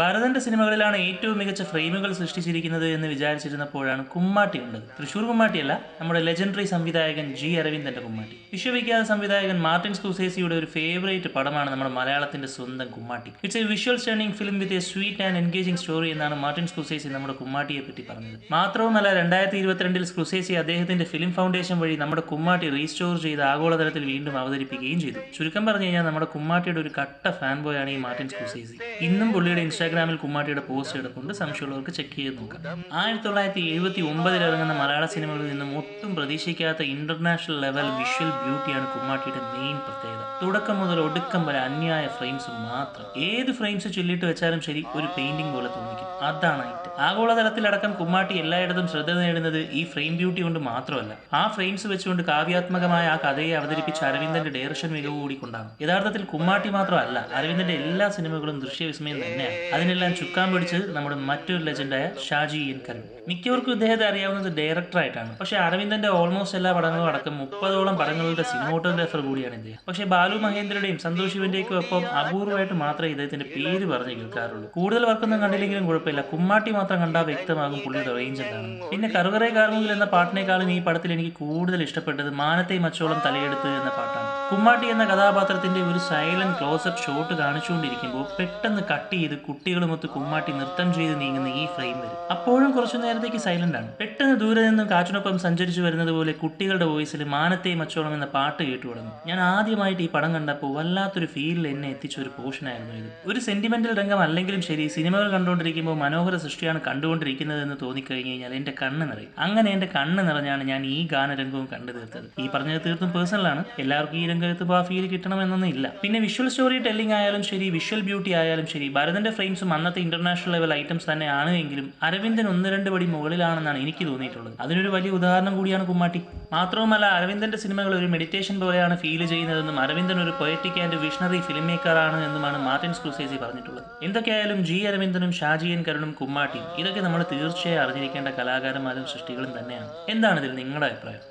ഭാരതന്റെ സിനിമകളിലാണ് ഏറ്റവും മികച്ച ഫ്രെയിമുകൾ സൃഷ്ടിച്ചിരിക്കുന്നത് എന്ന് വിചാരിച്ചിരുന്നപ്പോഴാണ് കുമ്മാട്ടി ഉള്ളത്. തൃശൂർ കുമ്മാട്ടിയല്ല, നമ്മുടെ ലെജൻഡറി സംവിധായകൻ ജി അരവിന്ദന്റെ കുമ്മാട്ടി. വിശ്വവിഖ്യാത സംവിധായകൻ മാർട്ടിൻ സ്കോർസേസിയുടെ ഒരു ഫേവറേറ്റ് പടമാണ് നമ്മുടെ മലയാളത്തിന്റെ സ്വന്തം Kummatty. It's a visual stunning film with a sweet and engaging story എന്നാണ് മാർട്ടിൻ സ്കോർസേസി നമ്മുടെ കുമ്മാട്ടിയെ പറ്റി പറഞ്ഞത്. മാത്രവുമല്ല, 2022 സ്കോർസേസി അദ്ദേഹത്തിന്റെ ഫിലിം ഫൗണ്ടേഷൻ വഴി നമ്മുടെ കുമ്മാട്ടി റീസ്റ്റോർ ചെയ്ത് ആഗോളതലത്തിൽ വീണ്ടും അവതരിപ്പിക്കുകയും ചെയ്തു. ചുരുക്കം പറഞ്ഞു കഴിഞ്ഞാൽ നമ്മുടെ കുമ്മാട്ടിയുടെ ഒരു കട്ട ഫാൻ ബോയ് ആണ് ഈ മാർട്ടിൻ സ്കോർസേസി. ഇന്നും പുള്ളിയുടെ ഇൻസ്റ്റാഗ്രാമിൽ കുമ്മാട്ടിയുടെ പോസ്റ്റ് എടുക്കൊണ്ട് സംശയമുള്ളവർക്ക് ചെക്ക് ചെയ്ത് നോക്കാം. 1979 ഇറങ്ങുന്ന മലയാള സിനിമകളിൽ നിന്നും ഒട്ടും പ്രതീക്ഷിക്കാത്ത ഇന്റർനാഷണൽ ലെവൽ വിഷ്വൽ ബ്യൂട്ടിയാണ് കുമ്മാട്ടിയുടെ മെയിൻ പ്രത്യേകത. തുടക്കം മുതൽ ഒടുക്കം വരെ അന്യായ ഫ്രെയിംസ് മാത്രം. ഏത് ഫ്രെയിംസ് ചൊല്ലിട്ട് വെച്ചാലും ശരി, ഒരു പെയിന്റിംഗ് പോലെ തോന്നിക്കും. അതാണ് ഐറ്റ്. ആഗോളതലത്തിലടക്കം കുമ്മാട്ടി എല്ലായിടത്തും ശ്രദ്ധ നേടുന്നത് ഈ ഫ്രെയിം ബ്യൂട്ടി കൊണ്ട് മാത്രമല്ല, ആ ഫ്രെയിംസ് വെച്ചുകൊണ്ട് കാവ്യാത്മകമായ ആ കഥയെ അവതരിപ്പിച്ച അരവിന്ദന്റെ ഡയറക്ഷൻ മികവ് കൂടി കൊണ്ടാണ്. യഥാർത്ഥത്തിൽ കുമ്മാട്ടി മാത്രമല്ല, അരവിന്ദന്റെ എല്ലാ സിനിമകളും ദൃശ്യവിസ്മയം തന്നെയാണ്. അതിനെല്ലാം ചുക്കാൻ പിടിച്ച് നമ്മുടെ മറ്റൊരു ലെജൻഡായ ഷാജി എൻ കരുൺ. മിക്കവർക്കും ഇദ്ദേഹത്തെ അറിയാവുന്നത് ഡയറക്ടറായിട്ടാണ്. പക്ഷേ അരവിന്ദന്റെ ഓൾമോസ്റ്റ് എല്ലാ പടങ്ങളും അടക്കം 30ഓളം പടങ്ങളുടെ സിനിമോട്ടോഗ്രാഫർ കൂടിയാണ് ഇദ്ദേഹം. പക്ഷേ ബാലു മഹേന്ദ്രയുടെയും സന്തോഷ് ശിവന്റെയും ഒപ്പം അപൂർവമായിട്ട് മാത്രമേ ഇദ്ദേഹത്തിന്റെ പേര് പറഞ്ഞു കേൾക്കാറുള്ളൂ. കൂടുതൽ വർക്കൊന്നും കണ്ടില്ലെങ്കിലും കുഴപ്പമില്ല, കുമ്മാട്ടി മാത്രം കണ്ടാൽ വ്യക്തമാകും പുള്ളിയുടെ റേഞ്ച് എന്താണ്. പിന്നെ കറുകറെ കാർമുകിൽ എന്ന പാട്ടിനേക്കാളും ഈ പടത്തിൽ എനിക്ക് കൂടുതൽ ഇഷ്ടപ്പെട്ടത് മാനത്തെ മച്ചോളം തലയെടുത്ത് എന്ന പാട്ടാണ്. കുമ്മാട്ടി എന്ന കഥാപാത്രത്തിന്റെ ഒരു സൈലന്റ് ക്ലോസപ്പ് ഷോട്ട് കാണിച്ചുകൊണ്ടിരിക്കുമ്പോൾ പെട്ടെന്ന് കട്ട് ചെയ്ത് കുട്ടികളുമൊത്ത് കുമ്മാട്ടി നൃത്തം ചെയ്ത് നീങ്ങുന്ന ഈ ഫ്രെയിം വരും. അപ്പോഴും കുറച്ചു നേരത്തേക്ക് സൈലന്റ് ആണ്. പെട്ടെന്ന് ദൂരെ നിന്നും കാറ്റിനൊപ്പം സഞ്ചരിച്ചു വരുന്നത് പോലെ കുട്ടികളുടെ വോയിസിൽ മാനത്തെ മച്ചോളം എന്ന പാട്ട് കേട്ടു തുടങ്ങും. ഞാൻ ആദ്യമായിട്ട് ഈ പടം കണ്ടപ്പോൾ വല്ലാത്തൊരു ഫീലിൽ എന്നെ എത്തിച്ച ഒരു പോർഷൻ ആയിരുന്നു ഇത്. ഒരു സെന്റിമെന്റൽ രംഗം അല്ലെങ്കിലും ശരി, സിനിമകൾ കണ്ടുകൊണ്ടിരിക്കുമ്പോൾ മനോഹര സൃഷ്ടിയാണ് കണ്ടുകൊണ്ടിരിക്കുന്നതെന്ന് തോന്നിക്കഴിഞ്ഞു കഴിഞ്ഞാൽ എന്റെ കണ്ണ് നിറയും. അങ്ങനെ എന്റെ കണ്ണ് നിറഞ്ഞാണ് ഞാൻ ഈ ഗാനരംഗവും കണ്ടു തീർത്തത്. ഈ പറഞ്ഞത് തീർത്തും പേഴ്സണലാണ്, എല്ലാവർക്കും ഈ രംഗത്ത് ആ ഫീൽ കിട്ടണമെന്നൊന്നും ഇല്ല. പിന്നെ വിഷ്വൽ സ്റ്റോറി ടെല്ലിംഗ് ആയാലും ശരി, വിഷ്വൽ ബ്യൂട്ടി ആയാലും ശരി, ഭരതന്റെ ഫ്രെയിംസും അന്നത്തെ ഇന്റർനാഷണൽ ലെവൽ ഐറ്റംസ് തന്നെയാണ് എങ്കിലും അരവിന്ദൻ 1-2 പടി മുകളിലാണെന്നാണ് എനിക്ക് തോന്നിയിട്ടുള്ളത്. അതിനൊരു വലിയ ഉദാഹരണം കൂടിയാണ് കുമ്മാട്ടി. മാത്രവുമല്ല, അരവിന്ദന്റെ സിനിമകൾ ഒരു മെഡിറ്റേഷൻ പോലെയാണ് ഫീൽ ചെയ്യുന്നതെന്നും അരവിന്ദൻ ഒരു poetic and visionary film maker ആണ് എന്നുമാണ് മാർട്ടിൻ സ്കോർസേസി പറഞ്ഞിട്ടുള്ളത്. എന്തൊക്കെയായാലും ജി അരവിന്ദനും ഷാജി എൻ കരുണും കുമ്മാട്ടിയും ഇതൊക്കെ നമ്മൾ തീർച്ചയായും അറിഞ്ഞിരിക്കേണ്ട കലാകാരന്മാരും സൃഷ്ടികളും തന്നെയാണ്. എന്താണ് ഇതിൽ നിങ്ങളുടെ അഭിപ്രായം?